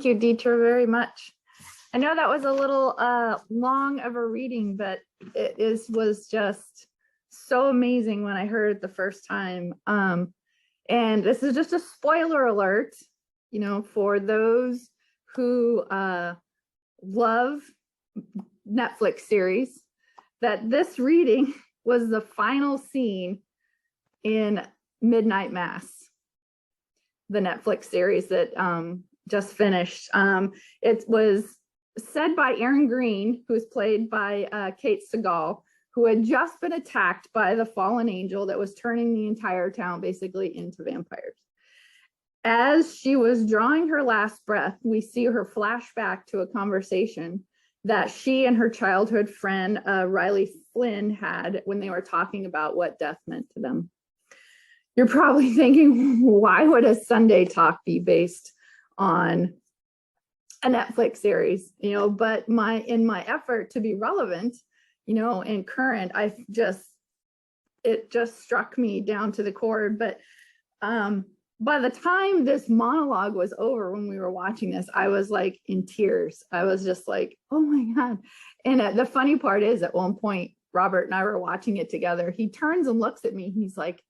Thank you, Dieter, very much. I know that was a little long of a reading, but was just so amazing when I heard it the first time. And this is just a spoiler alert, for those who love Netflix series, that this reading was the final scene in Midnight Mass, the Netflix series that just finished. It was said by Aaron Green, who is played by Kate Segal, who had just been attacked by the fallen angel that was turning the entire town basically into vampires. As she was drawing her last breath, we see her flashback to a conversation that she and her childhood friend, Riley Flynn, had when they were talking about what death meant to them. You're probably thinking, why would a Sunday talk be based on a Netflix series? But in my effort to be relevant, and current, it just struck me down to the core. But by the time this monologue was over, when we were watching this, I was like in tears. I was just like, oh my God. And the funny part is, at one point, Robert and I were watching it together. He turns and looks at me. He's like,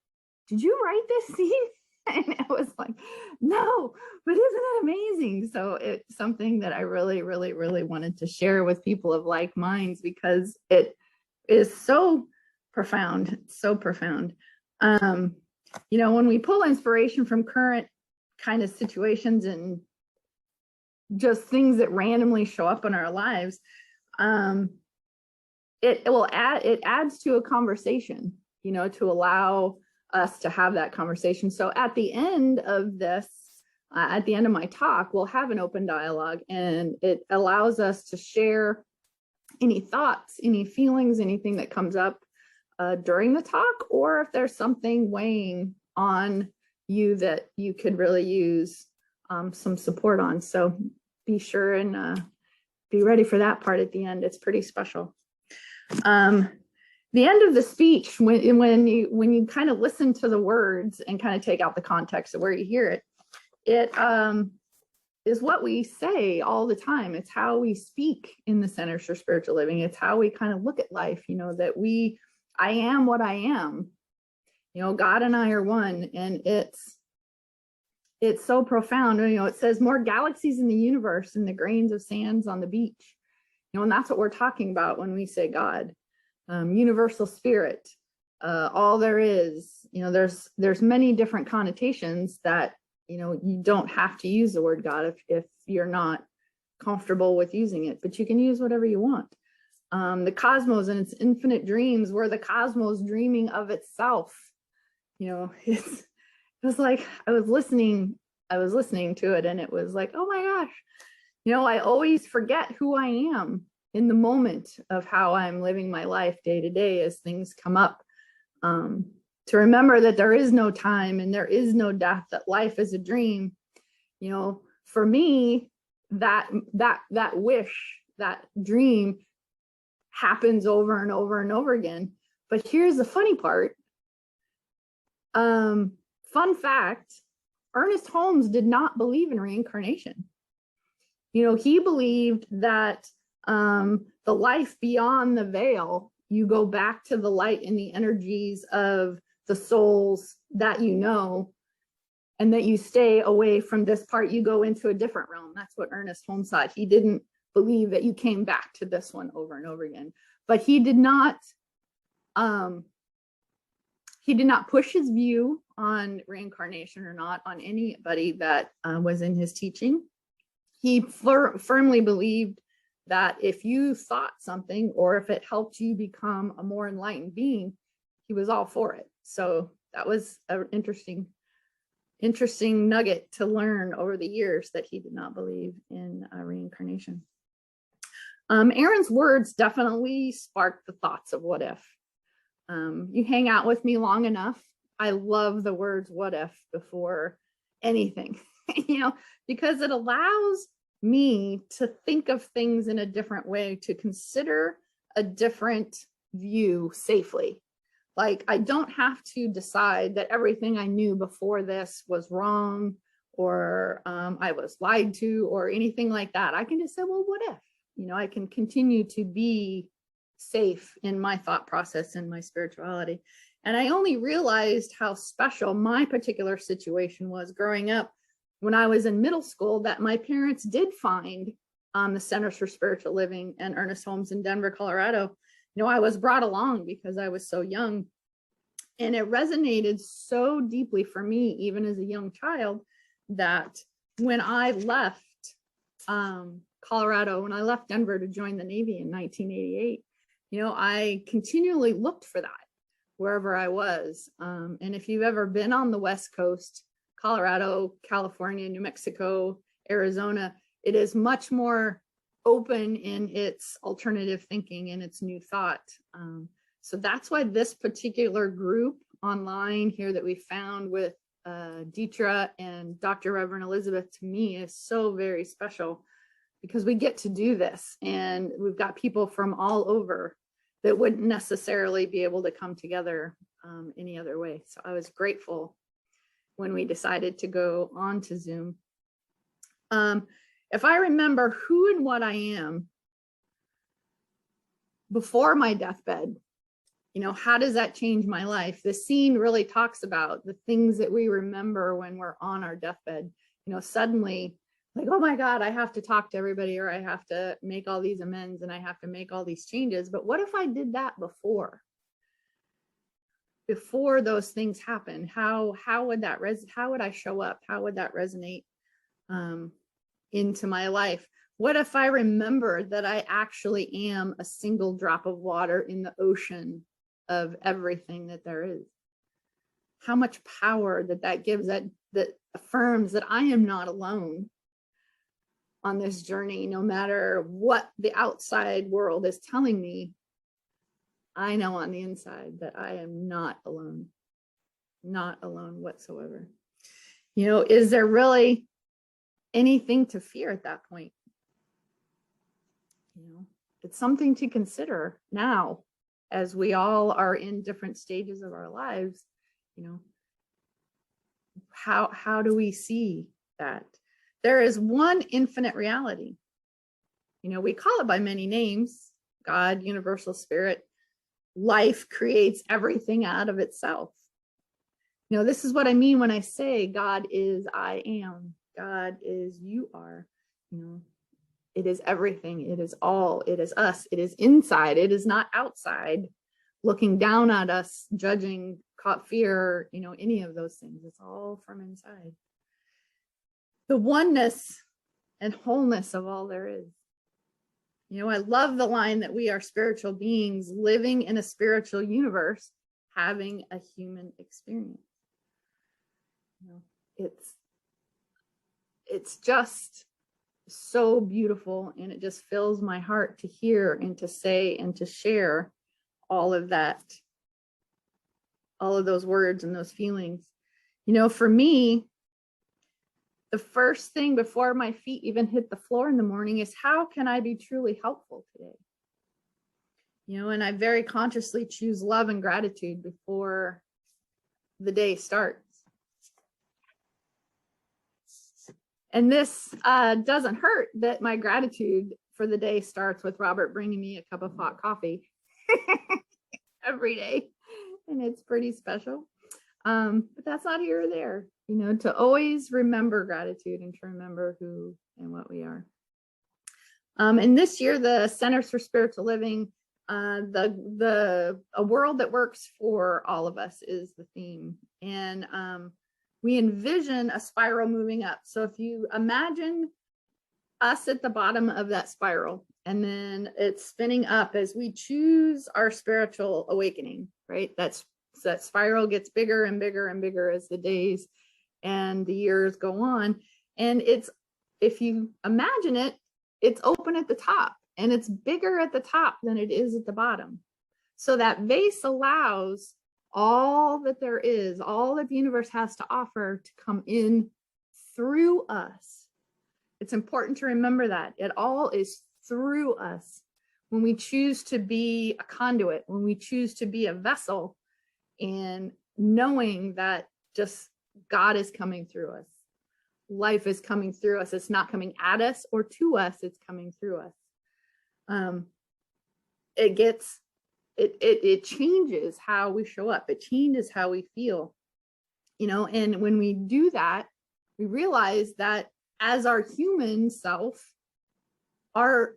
did you write this scene? And I was like, no, but isn't it amazing? So it's something that I really, really, really wanted to share with people of like minds, because it is so profound, so profound. When we pull inspiration from current kind of situations and just things that randomly show up in our lives, it adds to a conversation, to allow us to have that conversation. So at the end of this, at the end of my talk, we'll have an open dialogue, and it allows us to share any thoughts, any feelings, anything that comes up during the talk, or if there's something weighing on you that you could really use some support on. So be sure and be ready for that part at the end. It's pretty special. The end of the speech, when you kind of listen to the words and kind of take out the context of where you hear it, it is what we say all the time. It's how we speak in the Centers for Spiritual Living. It's how we kind of look at life, that I am what I am. God and I are one, and it's so profound. It says more galaxies in the universe than the grains of sands on the beach. And that's what we're talking about when we say God. Universal spirit, all there is. There's many different connotations that you don't have to use the word God if you're not comfortable with using it, but you can use whatever you want. The cosmos and its infinite dreams were the cosmos dreaming of itself. It was like I was listening to it, and it was like, oh my gosh, I always forget who I am in the moment of how I'm living my life day to day as things come up, to remember that there is no time and there is no death, that life is a dream. For me, that wish, that dream happens over and over and over again. But here's the funny part. Fun fact, Ernest Holmes did not believe in reincarnation. He believed that the life beyond the veil, you go back to the light and the energies of the souls that and that you stay away from this part, you go into a different realm. That's what Ernest Holmes thought. He didn't believe that you came back to this one over and over again. But he did not push his view on reincarnation or not on anybody that was in his teaching. He firmly believed that if you thought something, or if it helped you become a more enlightened being, he was all for it. So that was an interesting nugget to learn over the years, that he did not believe in reincarnation. Aaron's words definitely sparked the thoughts of what if. You hang out with me long enough, I love the words what if before anything, because it allows me to think of things in a different way, to consider a different view safely. Like, I don't have to decide that everything I knew before this was wrong or I was lied to or anything like that. I can just say, well, what if? I can continue to be safe in my thought process and my spirituality. And I only realized how special my particular situation was growing up when I was in middle school, that my parents did find the Centers for Spiritual Living and Ernest Holmes in Denver, Colorado. I was brought along because I was so young, and it resonated so deeply for me, even as a young child, that when I left Colorado, when I left Denver to join the Navy in 1988, I continually looked for that wherever I was. And if you've ever been on the West Coast, Colorado, California, New Mexico, Arizona, it is much more open in its alternative thinking and its new thought. So that's why this particular group online here that we found with Deetra and Dr. Reverend Elizabeth, to me, is so very special, because we get to do this, and we've got people from all over that wouldn't necessarily be able to come together any other way. So I was grateful when we decided to go on to Zoom. If I remember who and what I am before my deathbed, how does that change my life? The scene really talks about the things that we remember when we're on our deathbed. Suddenly, like, oh my God, I have to talk to everybody, or I have to make all these amends, and I have to make all these changes. But what if I did that before those things happen? How would that how would I show up? How would that resonate into my life? What if I remember that I actually am a single drop of water in the ocean of everything that there is? How much power that gives, that affirms that I am not alone on this journey. No matter what the outside world is telling me, I know on the inside that I am not alone whatsoever. Is there really anything to fear at that point? It's something to consider now, as we all are in different stages of our lives. How do we see that there is one infinite reality? We call it by many names: God, universal spirit, life, creates everything out of itself. This is what I mean when I say God is I am, God is you are. It is everything, it is all, it is us, it is inside, it is not outside looking down at us, judging, caught fear, any of those things. It's all from inside. The oneness and wholeness of all there is. I love the line that we are spiritual beings living in a spiritual universe, having a human experience. It's just so beautiful, and it just fills my heart to hear and to say and to share all of that, all of those words and those feelings. For me, the first thing before my feet even hit the floor in the morning is, how can I be truly helpful today? And I very consciously choose love and gratitude before the day starts. And this doesn't hurt that my gratitude for the day starts with Robert bringing me a cup of hot coffee every day. And it's pretty special. But that's not here or there, to always remember gratitude and to remember who and what we are. And this year, the Centers for Spiritual Living, a world that works for all of us is the theme. And we envision a spiral moving up. So if you imagine us at the bottom of that spiral, and then it's spinning up as we choose our spiritual awakening, right? That spiral gets bigger and bigger and bigger as the days and the years go on. And if you imagine it, it's open at the top, and it's bigger at the top than it is at the bottom. So that vase allows all that there is, all that the universe has to offer, to come in through us. It's important to remember that it all is through us. When we choose to be a conduit, when we choose to be a vessel, and knowing that just God is coming through us, life is coming through us. It's not coming at us or to us, it's coming through us. It changes how we show up. It changes how we feel, and when we do that, we realize that as our human self, our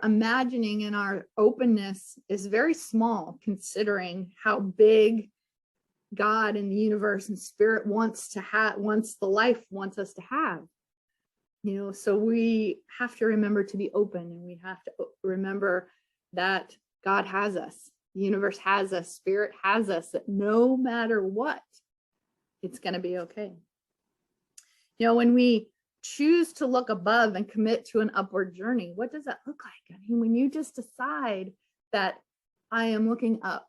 imagining and our openness is very small, considering how big God and the universe and spirit wants the life wants us to have. So we have to remember to be open, and we have to remember that God has us, the universe has us, spirit has us, that no matter what, it's going to be okay. When we choose to look above and commit to an upward journey, what does that look like? I mean, when you just decide that I am looking up,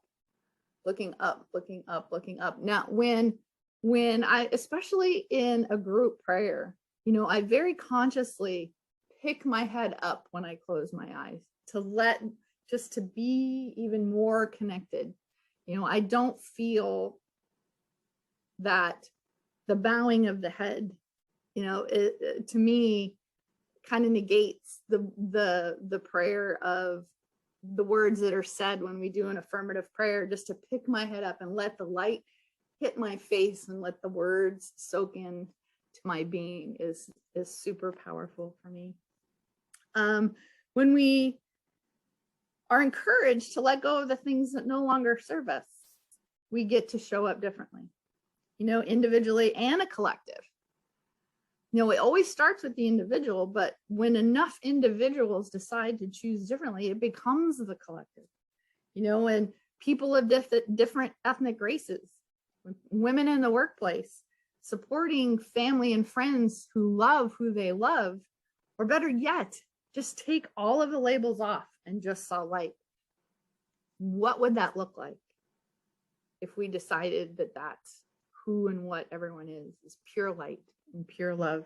looking up, looking up, looking up. Now, when I, especially in a group prayer, I very consciously pick my head up when I close my eyes to be even more connected. I don't feel that the bowing of the head, to me kind of negates the prayer of the words that are said when we do an affirmative prayer. Just to pick my head up and let the light hit my face and let the words soak in to my being is super powerful for me. When we are encouraged to let go of the things that no longer serve us, we get to show up differently, individually and a collective. It always starts with the individual, but when enough individuals decide to choose differently, it becomes the collective. And people of different ethnic races, women in the workplace, supporting family and friends who love who they love, or better yet, just take all of the labels off and just saw light. What would that look like if we decided that that's who and what everyone is pure light and pure love?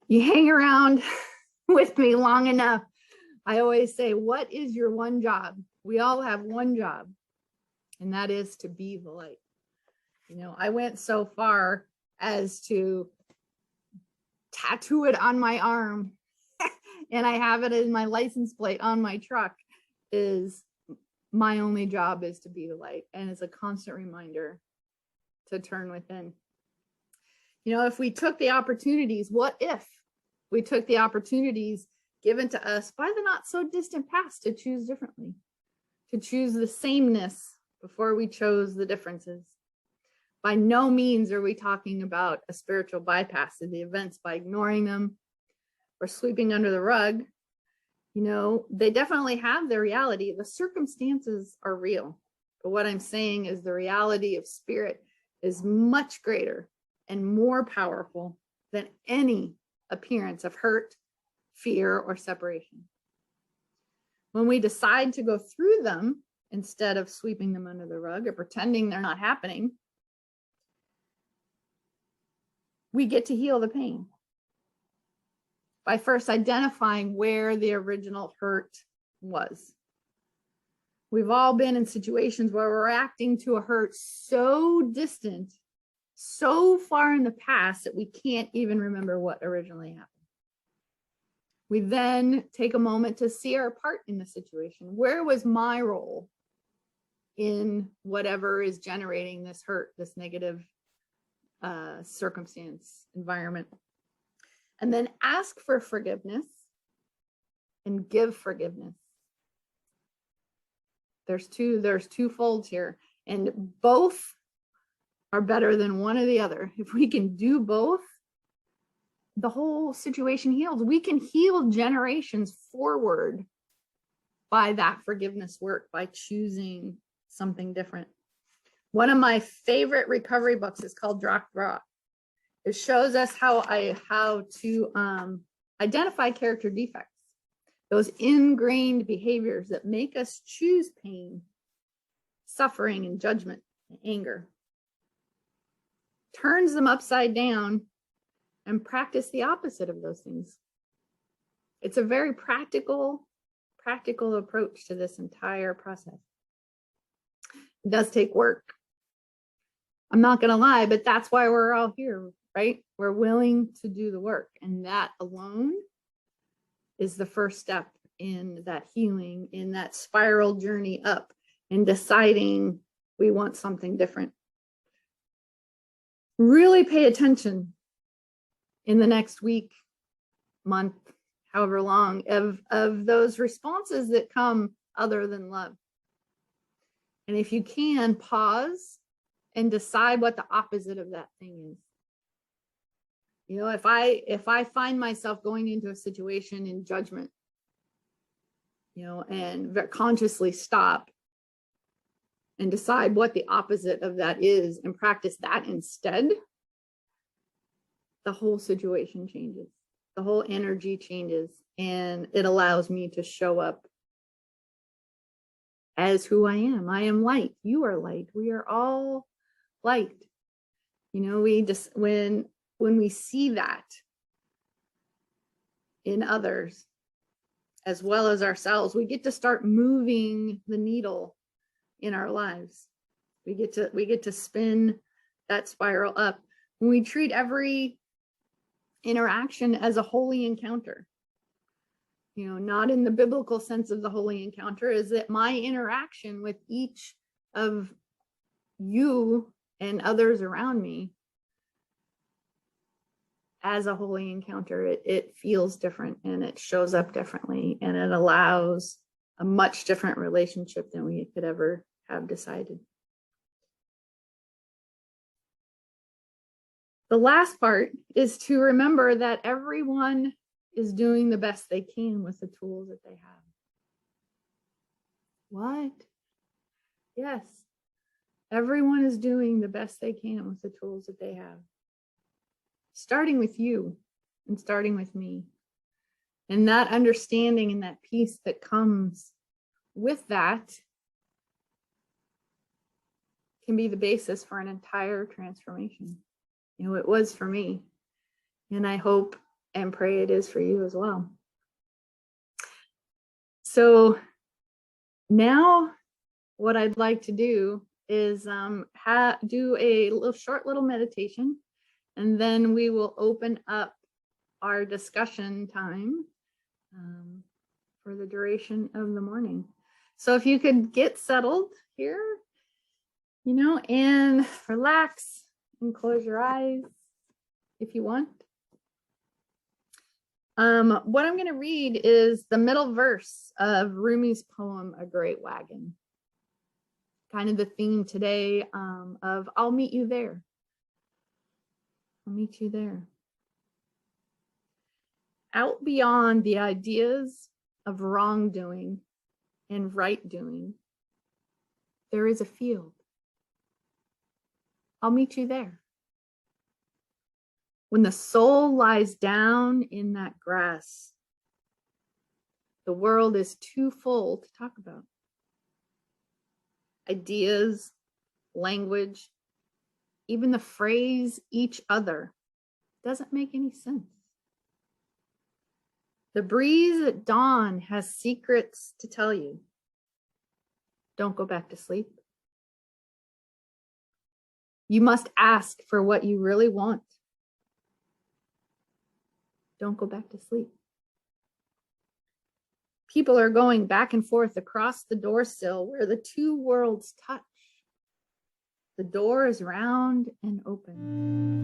You hang around with me long enough, I always say, what is your one job? We all have one job, and that is to be the light. I went so far as to tattoo it on my arm and I have it as my license plate on my truck, is my only job is to be the light. And it's a constant reminder to turn within. If we took the opportunities, what if we took the opportunities given to us by the not so distant past to choose differently, to choose the sameness before we chose the differences? By no means are we talking about a spiritual bypass of the events by ignoring them or sweeping under the rug. They definitely have their reality. The circumstances are real. But what I'm saying is the reality of spirit is much greater and more powerful than any appearance of hurt, fear, or separation. When we decide to go through them instead of sweeping them under the rug or pretending they're not happening, we get to heal the pain by first identifying where the original hurt was. We've all been in situations where we're reacting to a hurt so distant, so far in the past that we can't even remember what originally happened. We then take a moment to see our part in the situation. Where was my role in whatever is generating this hurt, this negative circumstance, environment? And then ask for forgiveness and give forgiveness. There's two folds here, and both are better than one or the other. If we can do both, the whole situation heals. We can heal generations forward by that forgiveness work, by choosing something different. One of my favorite recovery books is called Drop Drop. It shows us how to identify character defects, those ingrained behaviors that make us choose pain, suffering, and judgment, and anger. Turns them upside down and practice the opposite of those things. It's a very practical approach to this entire process. It does take work. I'm not going to lie, but that's why we're all here, right? We're willing to do the work. And that alone is the first step in that healing, in that spiral journey up, in deciding we want something different. Really pay attention in the next week, month, however long, of those responses that come other than love. And if you can, pause and decide what the opposite of that thing is. You know, if I find myself going into a situation in judgment, you know, and consciously stop and decide what the opposite of that is and practice that instead, the whole situation changes. The whole energy changes, and it allows me to show up as who I am. I am light. You are light. We are all light. You know, we just, when we see that in others as well as ourselves, we get to start moving the needle in our lives. We get to spin that spiral up. When we treat every interaction as a holy encounter, you know, not in the biblical sense of the holy encounter, is that my interaction with each of you and others around me as a holy encounter, it feels different and it shows up differently, and it allows a much different relationship than we could ever have decided. The last part is to remember that everyone is doing the best they can with the tools that they have. What? Yes. Everyone is doing the best they can with the tools that they have. Starting with you and starting with me. And that understanding and that peace that comes with that can be the basis for an entire transformation. You know, it was for me, and I hope and pray it is for you as well. So now what I'd like to do is do a short little meditation, and then we will open up our discussion time for the duration of the morning. So if you could get settled here, you know, and relax and close your eyes if you want. What I'm going to read is the middle verse of Rumi's poem, A Great Wagon. Kind of the theme today of I'll meet you there. I'll meet you there. Out beyond the ideas of wrongdoing and right doing, there is a field. I'll meet you there. When the soul lies down in that grass, the world is too full to talk about. Ideas, language, even the phrase each other doesn't make any sense. The breeze at dawn has secrets to tell you. Don't go back to sleep. You must ask for what you really want. Don't go back to sleep. People are going back and forth across the door sill where the two worlds touch. The door is round and open.